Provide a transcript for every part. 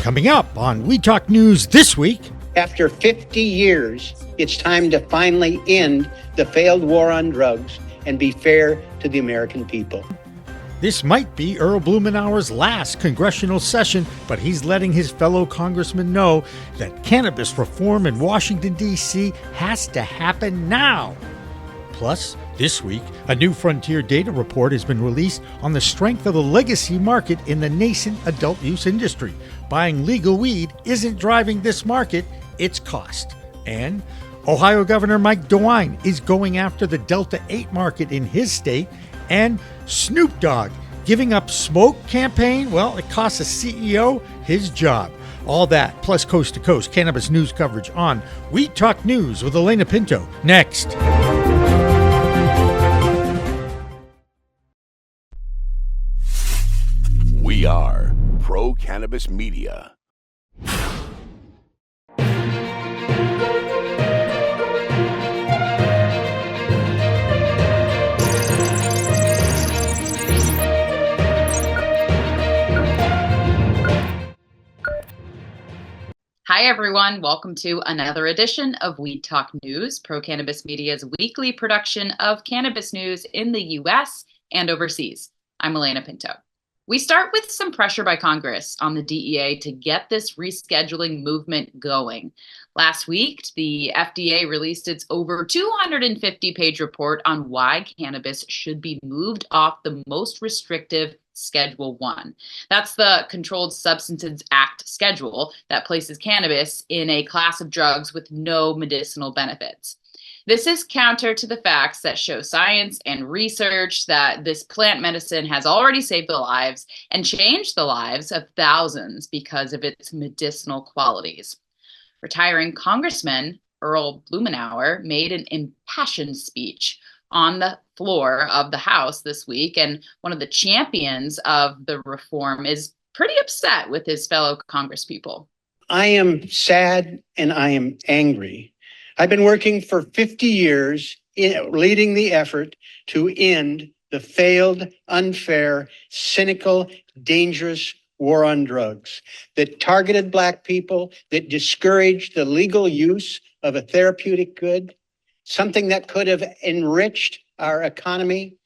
Coming up on We Talk News this week. After 50 years, it's time to finally end the failed war on drugs and be fair to the American people. This might be Earl Blumenauer's last congressional session, but he's letting his fellow congressmen know that cannabis reform in Washington, D.C. has to happen now. Plus, this week, a new Frontier data report has been released on the strength of the legacy market in the nascent adult use industry. Buying legal weed isn't driving this market, it's cost. And Ohio Governor Mike Dewine is going after the Delta 8 market in his state. And Snoop Dogg giving up smoke campaign, well, it costs a CEO his job. All that, plus coast-to-coast cannabis news coverage on We Talk News with Alaina Pinto. Next. We are Pro-Cannabis Media. Hi, everyone. Welcome to another edition of We Talk News, Pro-Cannabis Media's weekly production of cannabis news in the U.S. and overseas. I'm Alaina Pinto. We start with some pressure by Congress on the DEA to get this rescheduling movement going. Last week, the FDA released its over 250-page report on why cannabis should be moved off the most restrictive Schedule 1. That's the Controlled Substances Act schedule that places cannabis in a class of drugs with no medicinal benefits. This is counter to the facts that show science and research that this plant medicine has already saved the lives and changed the lives of thousands because of its medicinal qualities. Retiring Congressman Earl Blumenauer made an impassioned speech on the floor of the House this week, and one of the champions of the reform is pretty upset with his fellow congresspeople. I am sad and I am angry. I've been working for 50 years leading the effort to end the failed, unfair, cynical, dangerous war on drugs that targeted Black people, that discouraged the legal use of a therapeutic good, something that could have enriched our economy,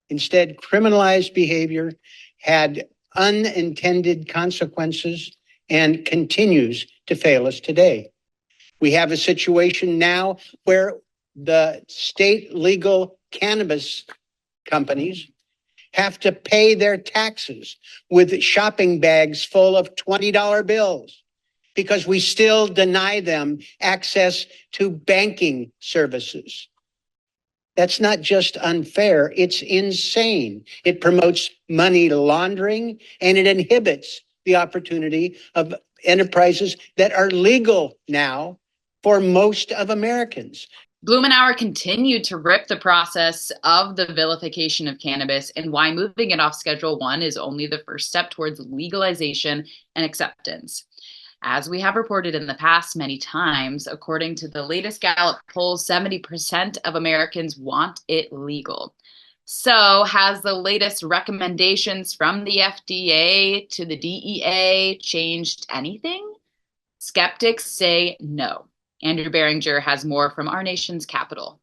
instead criminalized behavior, had unintended consequences, and continues to fail us today. We have a situation now where the state legal cannabis companies have to pay their taxes with shopping bags full of $20 bills because we still deny them access to banking services. That's not just unfair, it's insane. It promotes money laundering and it inhibits the opportunity of enterprises that are legal now for most of Americans. Blumenauer continued to rip the process of the vilification of cannabis and why moving it off Schedule 1 is only the first step towards legalization and acceptance. As we have reported in the past many times, according to the latest Gallup poll, 70% of Americans want it legal. So has the latest recommendations from the FDA to the DEA changed anything? Skeptics say no. Andrew Behringer has more from our nation's capital.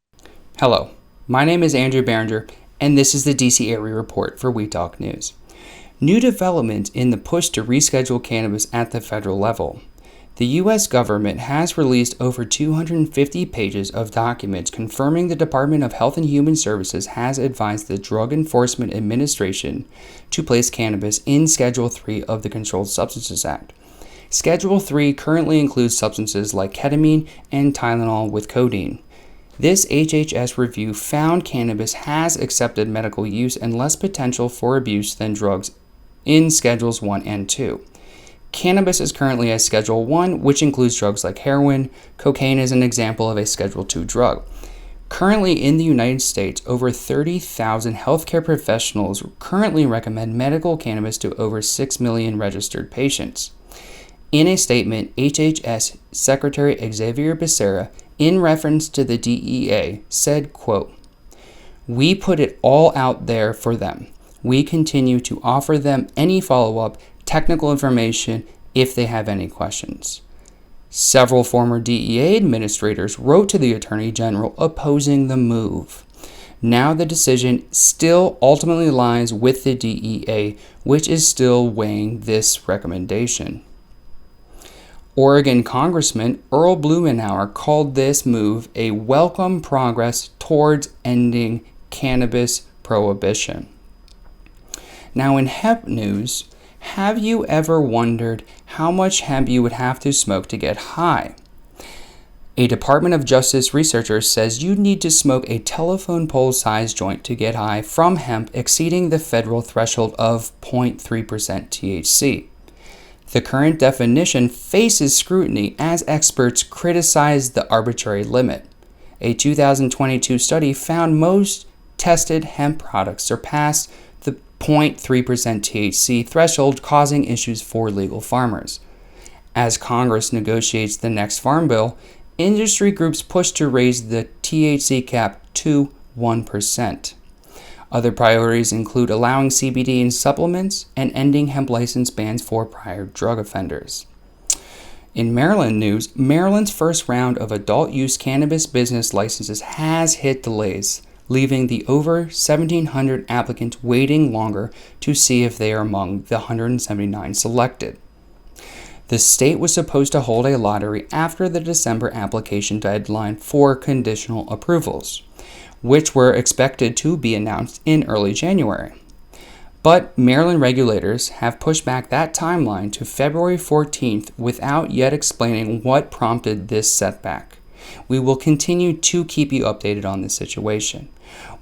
Hello, my name is Andrew Behringer, and this is the DC Area Report for We Talk News. New development in the push to reschedule cannabis at the federal level. The U.S. government has released over 250 pages of documents confirming the Department of Health and Human Services has advised the Drug Enforcement Administration to place cannabis in Schedule 3 of the Controlled Substances Act. Schedule 3 currently includes substances like ketamine and Tylenol with codeine. This HHS review found cannabis has accepted medical use and less potential for abuse than drugs in Schedules 1 and 2. Cannabis is currently a Schedule 1, which includes drugs like heroin. Cocaine is an example of a Schedule 2 drug. Currently in the United States, over 30,000 healthcare professionals currently recommend medical cannabis to over 6 million registered patients. In a statement, HHS Secretary Xavier Becerra, in reference to the DEA, said, quote, "We put it all out there for them. We continue to offer them any follow-up, technical information, if they have any questions. Several former DEA administrators wrote to the Attorney General opposing the move. Now the decision still ultimately lies with the DEA, which is still weighing this recommendation. Oregon Congressman Earl Blumenauer called this move a welcome progress towards ending cannabis prohibition. Now in hemp news, have you ever wondered how much hemp you would have to smoke to get high? A Department of Justice researcher says you need to smoke a telephone pole-sized joint to get high from hemp exceeding the federal threshold of 0.3% THC. The current definition faces scrutiny as experts criticize the arbitrary limit. A 2022 study found most tested hemp products surpassed the 0.3% THC threshold, causing issues for legal farmers. As Congress negotiates the next farm bill, industry groups push to raise the THC cap to 1%. Other priorities include allowing CBD in supplements and ending hemp license bans for prior drug offenders. In Maryland news, Maryland's first round of adult use cannabis business licenses has hit delays, leaving the over 1,700 applicants waiting longer to see if they are among the 179 selected. The state was supposed to hold a lottery after the December application deadline for conditional approvals, which were expected to be announced in early January. But Maryland regulators have pushed back that timeline to February 14th without yet explaining what prompted this setback. We will continue to keep you updated on this situation.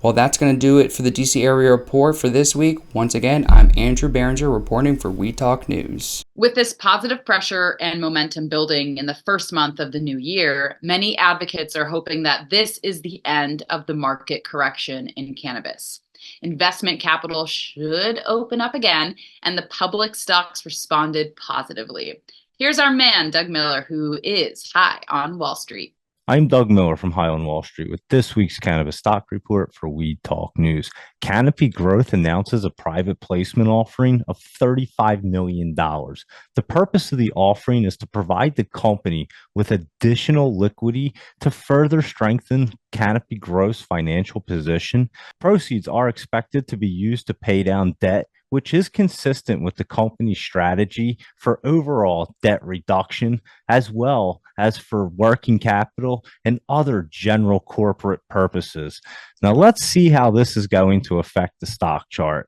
Well, that's going to do it for the DC Area Report for this week. Once again, I'm Andrew Behringer reporting for We Talk News. With this positive pressure and momentum building in the first month of the new year, many advocates are hoping that this is the end of the market correction in cannabis. Investment capital should open up again, and the public stocks responded positively. Here's our man, Doug Miller, who is high on Wall Street. I'm Doug Miller from High on Wall Street with this week's Cannabis Stock Report for Weed Talk News. Canopy Growth announces a private placement offering of $35 million. The purpose of the offering is to provide the company with additional liquidity to further strengthen Canopy Growth's financial position. Proceeds are expected to be used to pay down debt, which is consistent with the company's strategy for overall debt reduction, as well as for working capital and other general corporate purposes. Now, let's see how this is going to affect the stock chart.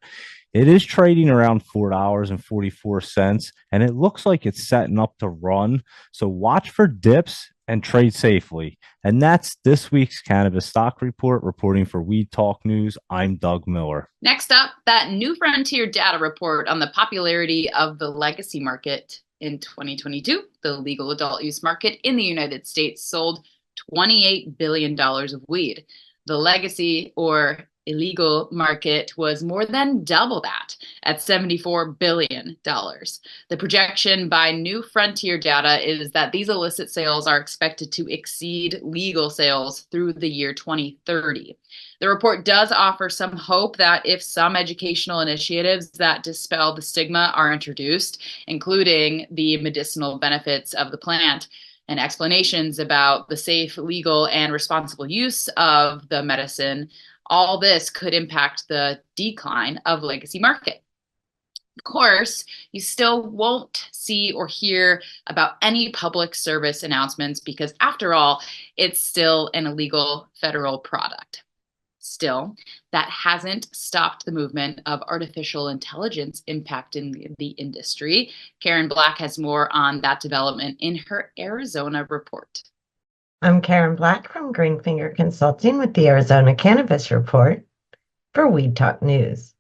It is trading around $4.44, and it looks like it's setting up to run. So watch for dips and trade safely. And that's this week's Cannabis Stock Report. Reporting for Weed Talk News, I'm Doug Miller. Next up, that New Frontier data report on the popularity of the legacy market. In 2022, the legal adult use market in the United States sold $28 billion of weed. The legacy or illegal market was more than double that at $74 billion. The projection by New Frontier Data is that these illicit sales are expected to exceed legal sales through the year 2030. The report does offer some hope that if some educational initiatives that dispel the stigma are introduced, including the medicinal benefits of the plant, and explanations about the safe, legal, and responsible use of the medicine, all this could impact the decline of legacy market. Of course, you still won't see or hear about any public service announcements because, after all, it's still an illegal federal product. Still, that hasn't stopped the movement of artificial intelligence impacting the industry. Karen Black has more on that development in her Arizona report. I'm Karen Black from Greenfinger Consulting with the Arizona Cannabis Report for Weed Talk News.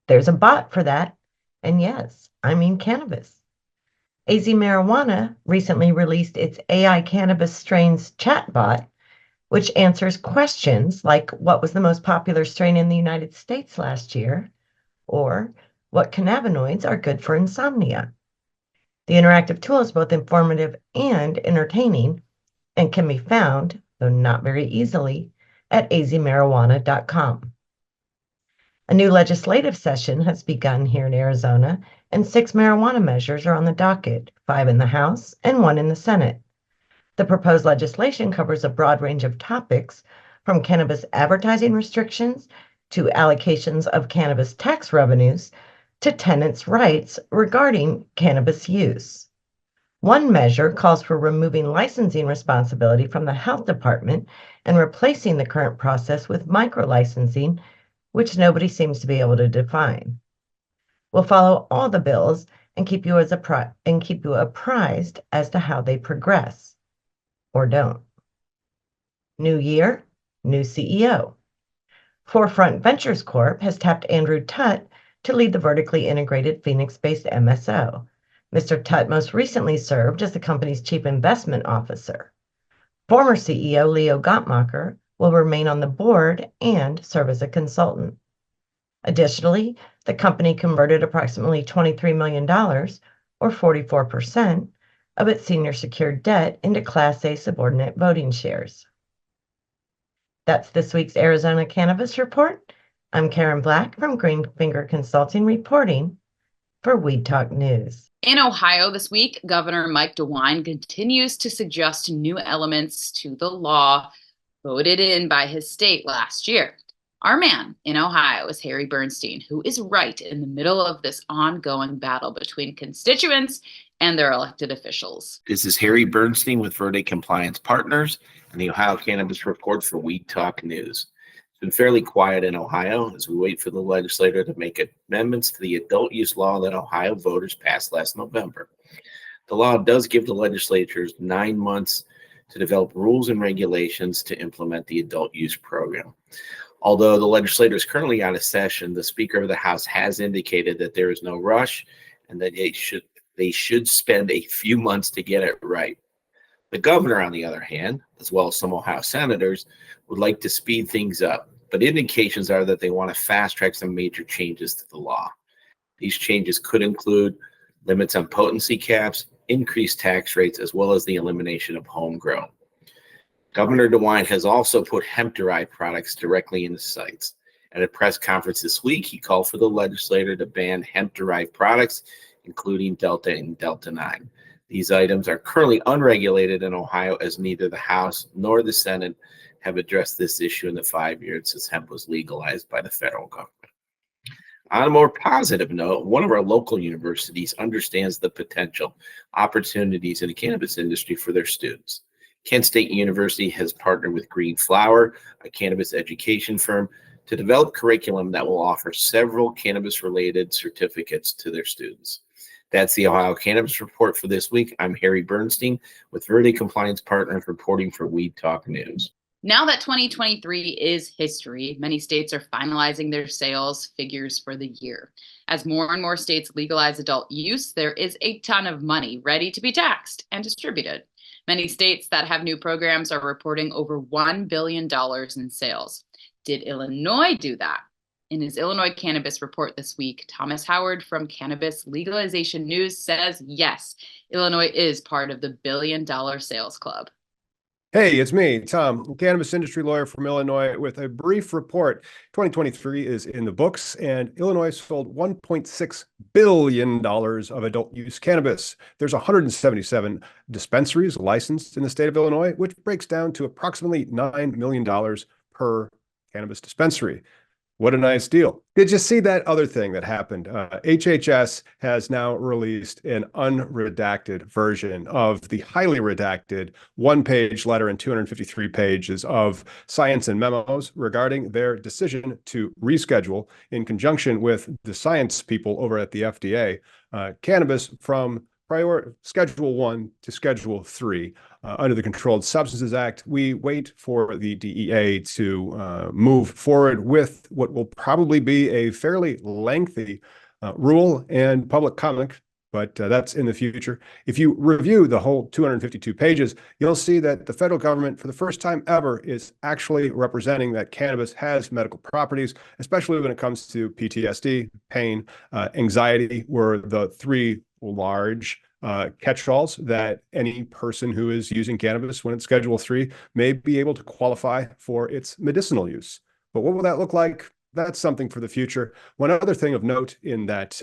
There's a bot for that, and yes, I mean cannabis. AZ Marijuana recently released its AI cannabis strains chatbot, which answers questions like what was the most popular strain in the United States last year, or what cannabinoids are good for insomnia. The interactive tool is both informative and entertaining and can be found, though not very easily, at azmarijuana.com. A new legislative session has begun here in Arizona, and 6 marijuana measures are on the docket, 5 in the House and 1 in the Senate. The proposed legislation covers a broad range of topics, from cannabis advertising restrictions to allocations of cannabis tax revenues to tenants' rights regarding cannabis use. One measure calls for removing licensing responsibility from the health department and replacing the current process with micro-licensing, which nobody seems to be able to define. We'll follow all the bills and keep you apprised as to how they progress, or don't. New year, new CEO. Forefront Ventures Corp has tapped Andrew Tutt to lead the vertically integrated Phoenix-based MSO. Mr. Tutt most recently served as the company's chief investment officer. Former CEO Leo Gottmacher will remain on the board and serve as a consultant. Additionally, the company converted approximately $23 million, or 44%, of its senior secured debt into Class A subordinate voting shares. That's this week's Arizona Cannabis Report. I'm Karen Black from Green Finger Consulting reporting for Weed Talk News. In Ohio this week, Governor Mike Dewine continues to suggest new elements to the law voted in by his state last year. Our man in Ohio is Harry Bernstein, who is right in the middle of this ongoing battle between constituents and their elected officials. This is Harry Bernstein with Verde Compliance Partners and the Ohio Cannabis Report for Weed Talk News. It's been fairly quiet in Ohio as we wait for the legislator to make amendments to the adult use law that Ohio voters passed last November. The law does give the legislatures 9 months to develop rules and regulations to implement the adult use program. Although the legislature is currently out of session, the Speaker of the House has indicated that there is no rush and that they should spend a few months to get it right. The governor, on the other hand, as well as some Ohio senators, would like to speed things up, but indications are that they want to fast track some major changes to the law. These changes could include limits on potency caps, increased tax rates, as well as the elimination of homegrown. Governor DeWine has also put hemp-derived products directly in the sites. At a press conference this week, he called for the legislator to ban hemp-derived products, including Delta and Delta-9. These items are currently unregulated in Ohio, as neither the House nor the Senate have addressed this issue in the 5 years since hemp was legalized by the federal government. On a more positive note, one of our local universities understands the potential opportunities in the cannabis industry for their students. Kent State University has partnered with Green Flower, a cannabis education firm, to develop curriculum that will offer several cannabis-related certificates to their students. That's the Ohio Cannabis Report for this week. I'm Harry Bernstein with Verde Compliance Partners reporting for Weed Talk News. Now that 2023 is history, many states are finalizing their sales figures for the year. As more and more states legalize adult use, there is a ton of money ready to be taxed and distributed. Many states that have new programs are reporting over $1 billion in sales. Did Illinois do that? In his Illinois Cannabis Report this week, Thomas Howard from Cannabis Legalization News says yes, Illinois is part of the billion-dollar sales club. Hey, it's me, Tom, cannabis industry lawyer from Illinois, with a brief report. 2023 is in the books, and Illinois sold $1.6 billion of adult use cannabis. There's 177 dispensaries licensed in the state of Illinois, which breaks down to approximately $9 million per cannabis dispensary. What a nice deal. Did you see that other thing that happened? HHS has now released an unredacted version of the highly redacted one-page letter and 253 pages of science and memos regarding their decision to reschedule, in conjunction with the science people over at the FDA, cannabis from Schedule 1 to Schedule 3 under the Controlled Substances Act. We wait for the DEA to move forward with what will probably be a fairly lengthy rule and public comment, but that's in the future. If you review the whole 252 pages, you'll see that the federal government, for the first time ever, is actually representing that cannabis has medical properties, especially when it comes to PTSD, pain, anxiety, were the three large catch-alls that any person who is using cannabis when it's Schedule 3 may be able to qualify for its medicinal use. But what will that look like? That's something for the future. One other thing of note in that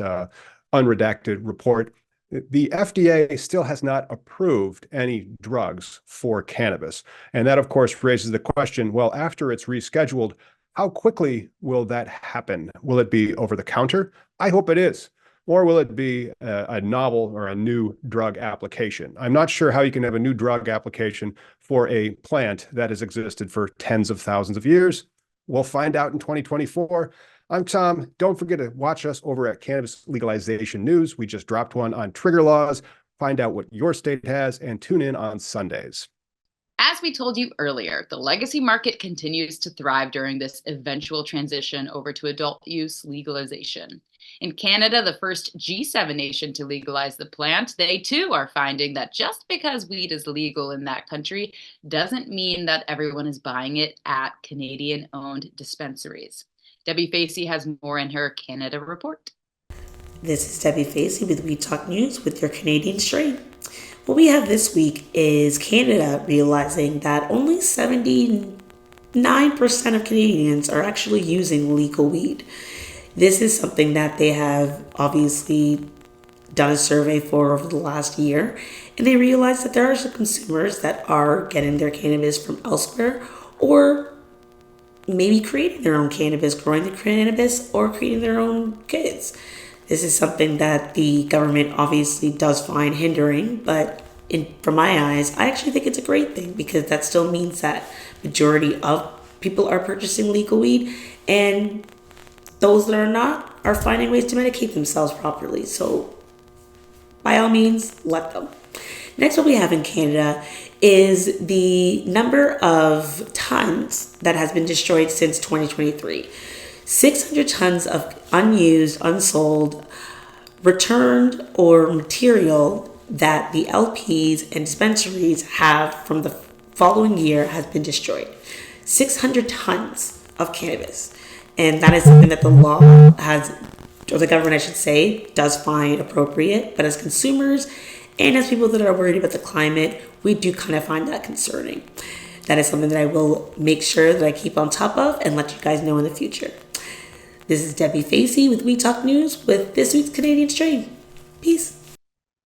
unredacted report. The FDA still has not approved any drugs for cannabis. And that, of course, raises the question, well, after it's rescheduled, how quickly will that happen? Will it be over the counter? I hope it is. Or will it be a novel or a new drug application? I'm not sure how you can have a new drug application for a plant that has existed for tens of thousands of years. We'll find out in 2024. I'm Tom. Don't forget to watch us over at Cannabis Legalization News. We just dropped one on trigger laws. Find out what your state has and tune in on Sundays. As we told you earlier, the legacy market continues to thrive during this eventual transition over to adult use legalization. In Canada, the first G7 nation to legalize the plant, they too are finding that just because weed is legal in that country doesn't mean that everyone is buying it at Canadian-owned dispensaries. Debbie Facey has more in her Canada report. This is Debbie Facey with We Talk News with your Canadian strain. What we have this week is Canada realizing that only 79% of Canadians are actually using legal weed. This is something that they have obviously done a survey for over the last year, and they realize that there are some consumers that are getting their cannabis from elsewhere, or maybe creating their own cannabis, growing the cannabis, or creating their own goods. This is something that the government obviously does find hindering, but from my eyes, I actually think it's a great thing, because that still means that majority of people are purchasing legal weed, and those that are not are finding ways to medicate themselves properly. So by all means, let them. Next, what we have in Canada is the number of tons that has been destroyed since 2023. 600 tons of unused, unsold, returned, or material that the LPs and dispensaries have from the following year has been destroyed. 600 tons of cannabis. And that is something that the law has, or the government, I should say, does find appropriate. But as consumers and as people that are worried about the climate, we do kind of find that concerning. That is something that I will make sure that I keep on top of and let you guys know in the future. This is Debbie Facey with We Talk News with this week's Canadian strain. Peace.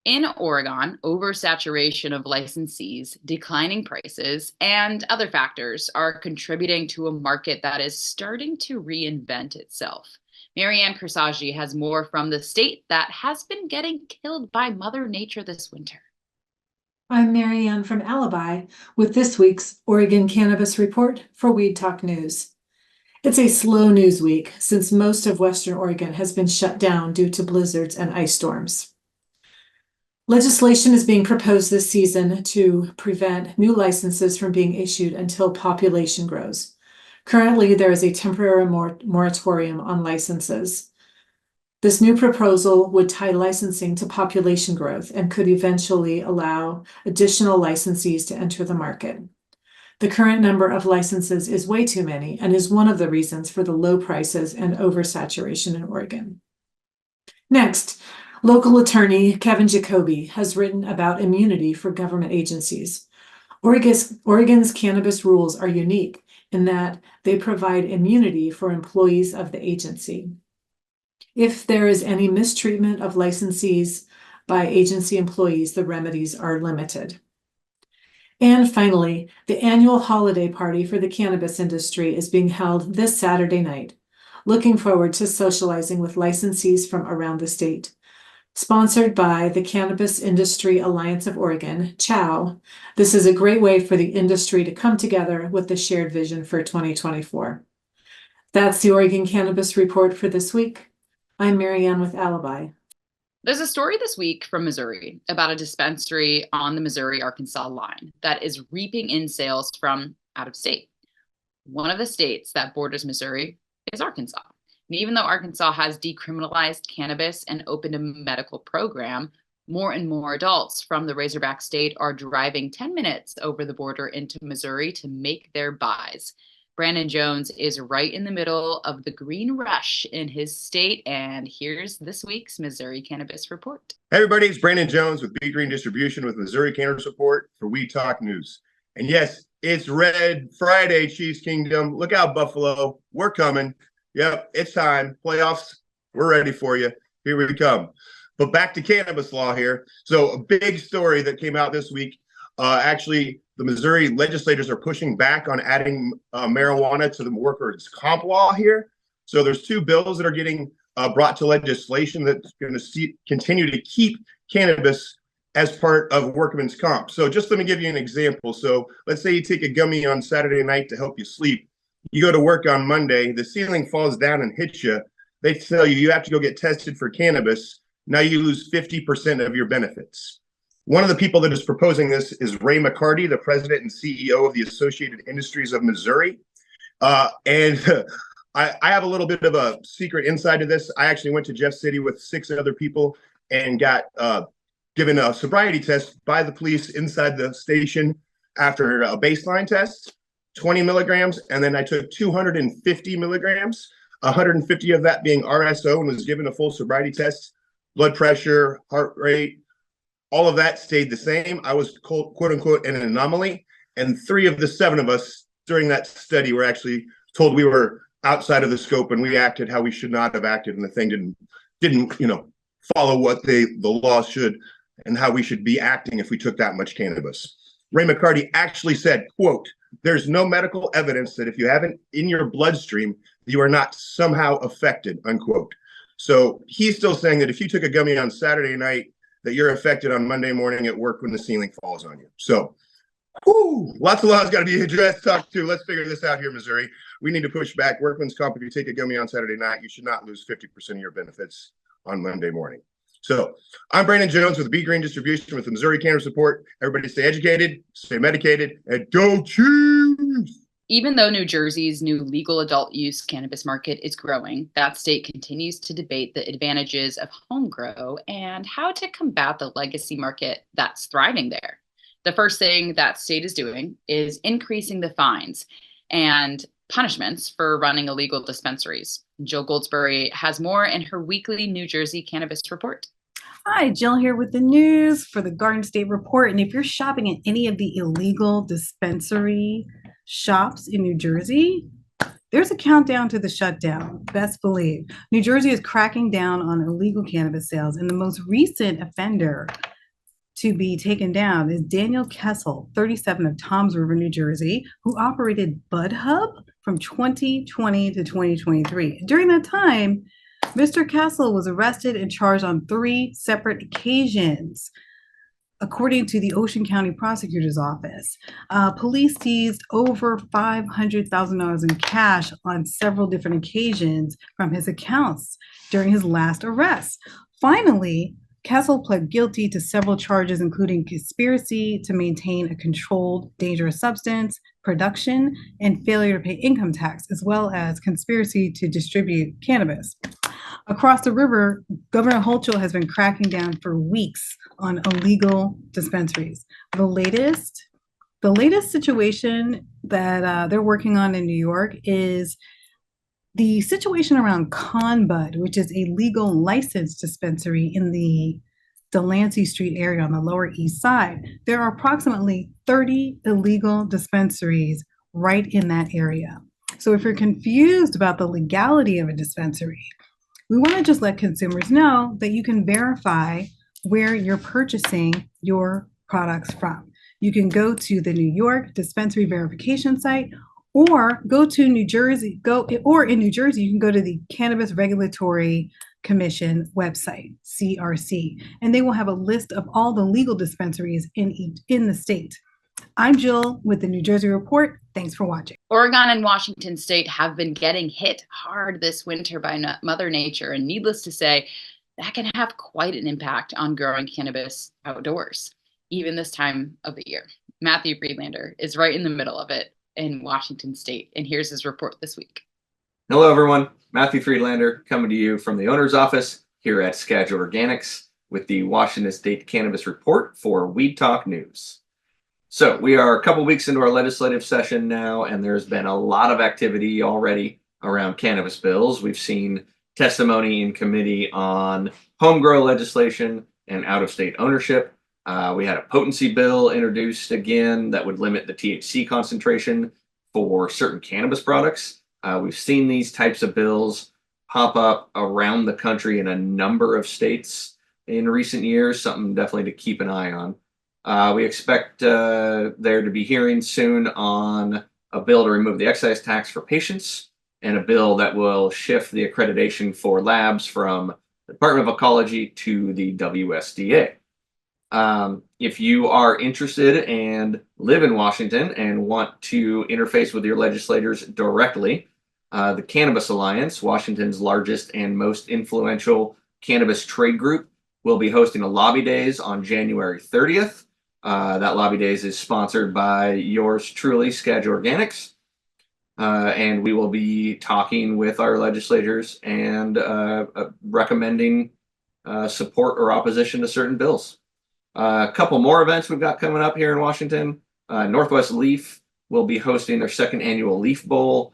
In Oregon, oversaturation of licensees, declining prices, and other factors are contributing to a market that is starting to reinvent itself. Marianne Kersagi has more from the state that has been getting killed by Mother Nature this winter. I'm Marianne from Alibi with this week's Oregon Cannabis Report for Weed Talk News. It's a slow news week since most of Western Oregon has been shut down due to blizzards and ice storms. Legislation is being proposed this season to prevent new licenses from being issued until population grows. Currently, there is a temporary moratorium on licenses. This new proposal would tie licensing to population growth and could eventually allow additional licensees to enter the market. The current number of licenses is way too many and is one of the reasons for the low prices and oversaturation in Oregon. Next, local attorney Kevin Jacoby has written about immunity for government agencies. Oregon's cannabis rules are unique in that they provide immunity for employees of the agency. If there is any mistreatment of licensees by agency employees, the remedies are limited. And finally, the annual holiday party for the cannabis industry is being held this Saturday night. Looking forward to socializing with licensees from around the state. Sponsored by the Cannabis Industry Alliance of Oregon, CHOW, this is a great way for the industry to come together with the shared vision for 2024. That's the Oregon Cannabis Report for this week. I'm Marianne with Alibi. There's a story this week from Missouri about a dispensary on the Missouri-Arkansas line that is reaping in sales from out of state. One of the states that borders Missouri is Arkansas. And even though Arkansas has decriminalized cannabis and opened a medical program, more and more adults from the Razorback state are driving 10 minutes over the border into Missouri to make their buys. Brandon Jones is right in the middle of the green rush in his state, and here's this week's Missouri Cannabis Report. Hey everybody, it's Brandon Jones with Big Green Distribution with Missouri Cannabis Report for We Talk News. And yes, it's Red Friday, Chiefs Kingdom. Look out, Buffalo. We're coming. Yep, it's time. Playoffs, we're ready for you. Here we come. But back to cannabis law here. So a big story that came out this week. Actually, the Missouri legislators are pushing back on adding marijuana to the workers' comp law here. So there's two bills that are getting brought to legislation that's going to continue to keep cannabis as part of workman's comp. So just let me give you an example. So let's say you take a gummy on Saturday night to help you sleep. You go to work on Monday, the ceiling falls down and hits you. They tell you have to go get tested for cannabis. Now you lose 50% of your benefits. One of the people that is proposing this is Ray McCarty, the president and CEO of the Associated Industries of Missouri. And I have a little bit of a secret inside to this. I actually went to Jeff City with 6 other people and got given a sobriety test by the police inside the station after a baseline test, 20 milligrams, and then I took 250 milligrams, 150 of that being RSO, and was given a full sobriety test. Blood pressure, heart rate, all of that stayed the same. I was quote unquote an anomaly, and 3 of the 7 of us during that study were actually told we were outside of the scope and we acted how we should not have acted, and the thing didn't follow what the law should and how we should be acting if we took that much cannabis. Ray McCarty actually said, quote, "There's no medical evidence that if you have it in your bloodstream, you are not somehow affected," unquote. So he's still saying that if you took a gummy on Saturday night, that you're affected on Monday morning at work when the ceiling falls on you. So lots of laws got to be addressed, talked to. Let's figure this out here, Missouri. We need to push back. Workman's comp, if you take a gummy on Saturday night, you should not lose 50% of your benefits on Monday morning. So I'm Brandon Jones with B Green Distribution with the Missouri Cannabis Report. Everybody stay educated, stay medicated, and don't choose. Even though New Jersey's new legal adult use cannabis market is growing, that state continues to debate the advantages of home grow and how to combat the legacy market that's thriving there. The first thing that state is doing is increasing the fines and punishments for running illegal dispensaries. Jill Goldsberry has more in her weekly New Jersey Cannabis Report. Hi, Jill here with the news for the Garden State Report. And if you're shopping at any of the illegal dispensary shops in New Jersey, there's a countdown to the shutdown. Best believe. New Jersey is cracking down on illegal cannabis sales, and the most recent offender to be taken down is Daniel Kessel, 37, of Toms River, New Jersey, who operated Bud Hub from 2020 to 2023. During that time, Mr. Kessel was arrested and charged on 3 separate occasions, according to the Ocean County Prosecutor's Office. Police seized over $500,000 in cash on several different occasions from his accounts during his last arrest. Finally, Kessel pled guilty to several charges, including conspiracy to maintain a controlled dangerous substance, production, and failure to pay income tax, as well as conspiracy to distribute cannabis. Across the river, Governor Hochul has been cracking down for weeks on illegal dispensaries. The latest situation that they're working on in New York is the situation around ConBud, which is a legal licensed dispensary in the Delancey Street area on the Lower East Side. There are approximately 30 illegal dispensaries right in that area. So if you're confused about the legality of a dispensary, we want to just let consumers know that you can verify where you're purchasing your products from. You can go to the New York dispensary verification site, or go to New Jersey, or in New Jersey, you can go to the Cannabis Regulatory Commission website, CRC, and they will have a list of all the legal dispensaries in the state. I'm Jill with the New Jersey Report. Thanks for watching. Oregon and Washington State have been getting hit hard this winter by Mother Nature, and needless to say, that can have quite an impact on growing cannabis outdoors, even this time of the year. Matthew Friedlander is right in the middle of it in Washington State, and here's his report this week. Hello, everyone. Matthew Friedlander coming to you from the owner's office here at Schedule Organics with the Washington State Cannabis Report for Weed Talk News. So we are a couple weeks into our legislative session now, and there's been a lot of activity already around cannabis bills. We've seen testimony in committee on home grow legislation and out-of-state ownership. We had a potency bill introduced again that would limit the THC concentration for certain cannabis products. We've seen these types of bills pop up around the country in a number of states in recent years, something definitely to keep an eye on. We expect there to be hearings soon on a bill to remove the excise tax for patients and a bill that will shift the accreditation for labs from the Department of Ecology to the WSDA. If you are interested and live in Washington and want to interface with your legislators directly, the Cannabis Alliance, Washington's largest and most influential cannabis trade group, will be hosting a lobby days on January 30th. That lobby days is sponsored by yours truly, Skadge Organics. And we will be talking with our legislators and recommending support or opposition to certain bills. A couple more events we've got coming up here in Washington. Northwest Leaf will be hosting their second annual Leaf Bowl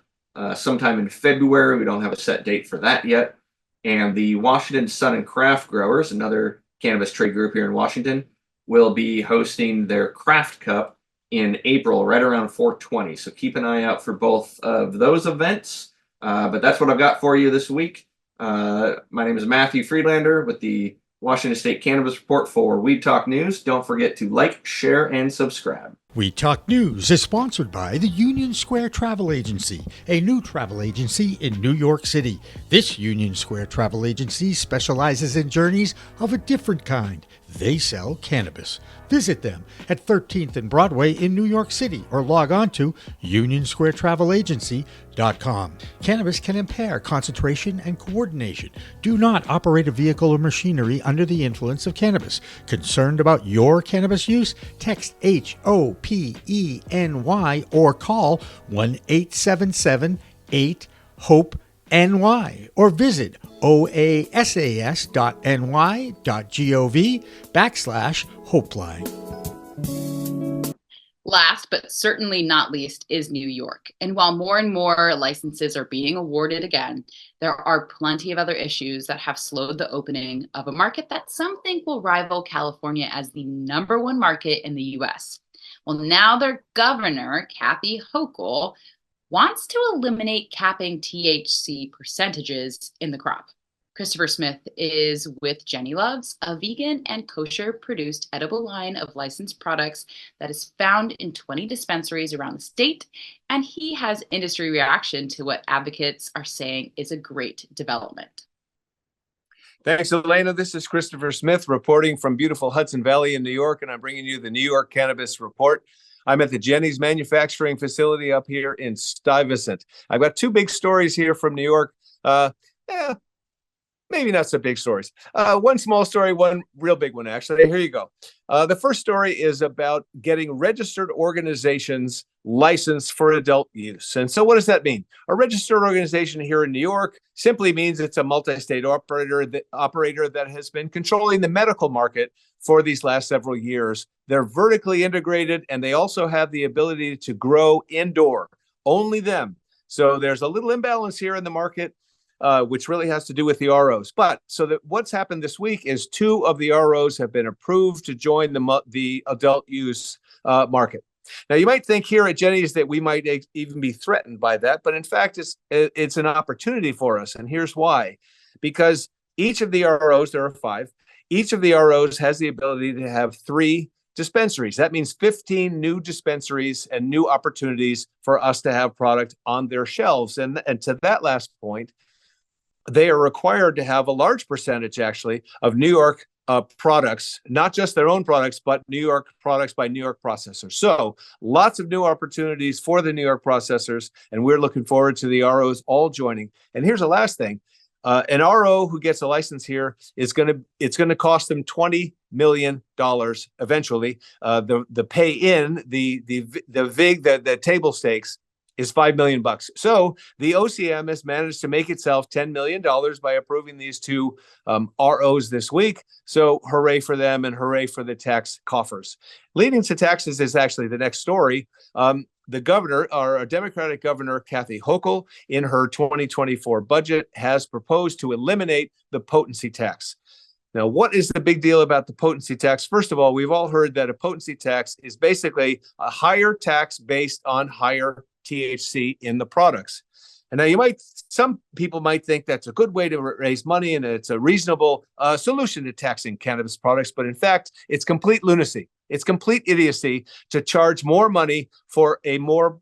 sometime in February. We don't have a set date for that yet. And the Washington Sun and Craft Growers, another cannabis trade group here in Washington, will be hosting their Craft Cup in April, right around 420. So keep an eye out for both of those events. But that's what I've got for you this week. My name is Matthew Friedlander with the Washington State Cannabis Report for Weed Talk News. Don't forget to like, share, and subscribe. We Talk News is sponsored by the Union Square Travel Agency, a new travel agency in New York City. This Union Square Travel Agency specializes in journeys of a different kind. They sell cannabis. Visit them at 13th and Broadway in New York City or log on to unionsquaretravelagency.com. Cannabis can impair concentration and coordination. Do not operate a vehicle or machinery under the influence of cannabis. Concerned about your cannabis use? Text HOPENY or call 1-877-8-HOPE-NY or visit oasas.ny.gov/hopeline. Last but certainly not least is New York. And while more and more licenses are being awarded again, there are plenty of other issues that have slowed the opening of a market that some think will rival California as the #1 market in the US. Well, now their governor, Kathy Hochul, wants to eliminate capping THC percentages in the crop. Christopher Smith is with Jenny Loves, a vegan and kosher produced edible line of licensed products that is found in 20 dispensaries around the state. And he has industry reaction to what advocates are saying is a great development. Thanks, Alaina. This is Christopher Smith reporting from beautiful Hudson Valley in New York, and I'm bringing you the New York Cannabis Report. I'm at the Jenny's manufacturing facility up here in Stuyvesant. I've got two big stories here from New York. Maybe not so big stories. One small story, one real big one, actually. Here you go. The first story is about getting registered organizations licensed for adult use. And so what does that mean? A registered organization here in New York simply means it's a multi-state operator that has been controlling the medical market for these last several years. They're vertically integrated, and they also have the ability to grow indoor. Only them. So there's a little imbalance here in the market, which really has to do with the ROs. But so that what's happened this week is 2 of the ROs have been approved to join the adult use market. Now, you might think here at Jenny's that we might even be threatened by that, but in fact, it's an opportunity for us. And here's why. Because each of the ROs, there are 5, each of the ROs has the ability to have 3 dispensaries. That means 15 new dispensaries and new opportunities for us to have product on their shelves. And to that last point, they are required to have a large percentage, actually, of New York products, not just their own products, but New York products by New York processors. So lots of new opportunities for the New York processors, and we're looking forward to the ROs all joining. And here's the last thing. An RO who gets a license here it's going to cost them $20 million eventually. The pay in, the VIG, the table stakes, is $5 million. So the OCM has managed to make itself $10 million by approving these 2 ROs this week. So hooray for them and hooray for the tax coffers. Leading to taxes is actually the next story. The governor, our Democratic governor, Kathy Hochul, in her 2024 budget has proposed to eliminate the potency tax. Now, what is the big deal about the potency tax? First of all, we've all heard that a potency tax is basically a higher tax based on higher THC in the products. And now some people might think that's a good way to raise money and it's a reasonable solution to taxing cannabis products. But in fact, it's complete lunacy. It's complete idiocy to charge more money for a more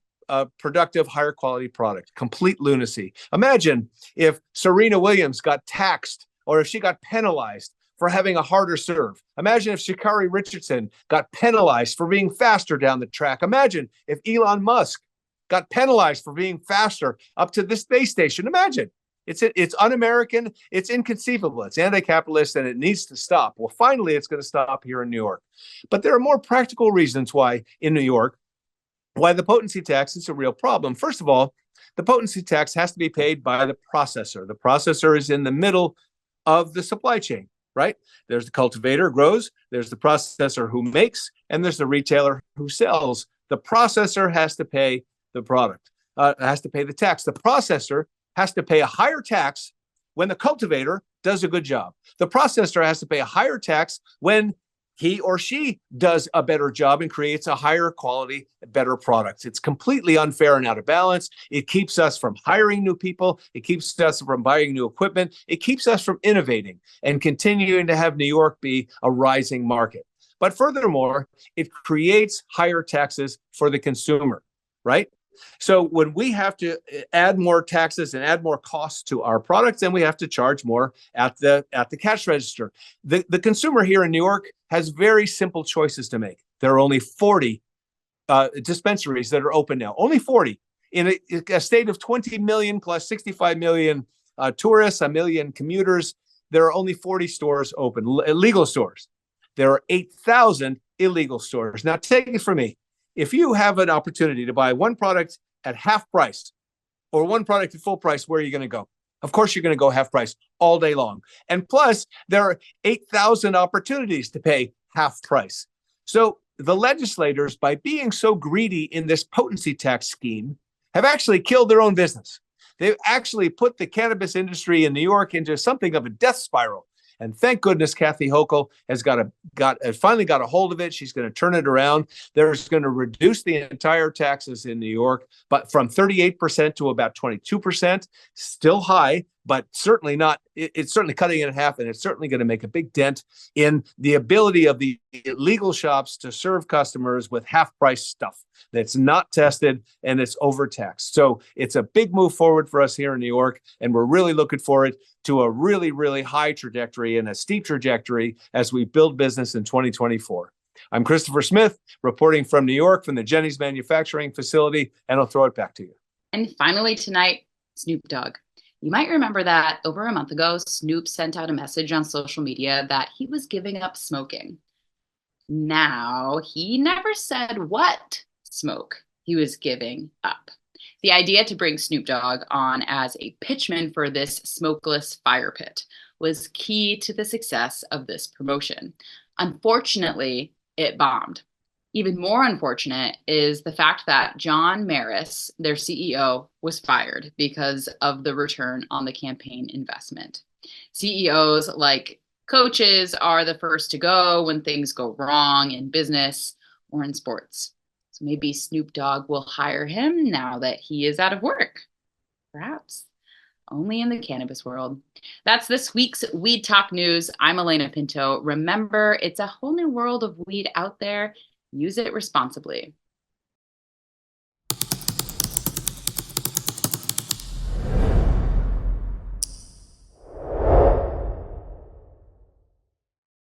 productive, higher quality product. Complete lunacy. Imagine if Serena Williams got taxed or if she got penalized for having a harder serve. Imagine if Sha'Carri Richardson got penalized for being faster down the track. Imagine if Elon Musk got penalized for being faster up to the space station. Imagine. It's un-American. It's inconceivable. It's anti-capitalist, and it needs to stop. Well, finally, it's going to stop here in New York. But there are more practical reasons why in New York, why the potency tax is a real problem. First of all, the potency tax has to be paid by the processor. The processor is in the middle of the supply chain, right? There's the cultivator who grows, there's the processor who makes, and there's the retailer who sells. The processor has to pay the product, has to pay the tax. The processor has to pay a higher tax when the cultivator does a good job. The processor has to pay a higher tax when he or she does a better job and creates a higher quality, better product. It's completely unfair and out of balance. It keeps us from hiring new people. It keeps us from buying new equipment. It keeps us from innovating and continuing to have New York be a rising market. But furthermore, it creates higher taxes for the consumer, right? So when we have to add more taxes and add more costs to our products, then we have to charge more at the cash register. The consumer here in New York has very simple choices to make. There are only 40 dispensaries that are open now. Only 40 in a state of 20 million plus 65 million tourists, a million commuters. There are only 40 stores open, legal stores. There are 8,000 illegal stores. Now, take it from me. If you have an opportunity to buy one product at half price or one product at full price, where are you going to go? Of course, you're going to go half price all day long. And plus, there are 8,000 opportunities to pay half price. So the legislators, by being so greedy in this potency tax scheme, have actually killed their own business. They've actually put the cannabis industry in New York into something of a death spiral. And thank goodness Kathy Hochul has finally got a hold of it. She's going to turn it around. There's going to reduce the entire taxes in New York, but from 38% to about 22%, still high, but certainly not. It's certainly cutting it in half, and it's certainly going to make a big dent in the ability of the illegal shops to serve customers with half-price stuff that's not tested and it's overtaxed. So it's a big move forward for us here in New York, and we're really looking forward to a really, really high trajectory and a steep trajectory as we build business in 2024. I'm Christopher Smith, reporting from New York from the Jennings manufacturing facility, and I'll throw it back to you. And finally tonight, Snoop Dogg. You might remember that over a month ago, Snoop sent out a message on social media that he was giving up smoking. Now, he never said what smoke he was giving up. The idea to bring Snoop Dogg on as a pitchman for this smokeless fire pit was key to the success of this promotion. Unfortunately, it bombed. Even more unfortunate is the fact that John Maris, their CEO, was fired because of the return on the campaign investment. CEOs, like coaches, are the first to go when things go wrong in business or in sports. So maybe Snoop Dogg will hire him now that he is out of work. Perhaps. Only in the cannabis world. That's this week's Weed Talk News. I'm Alaina Pinto. Remember, it's a whole new world of weed out there. Use it responsibly.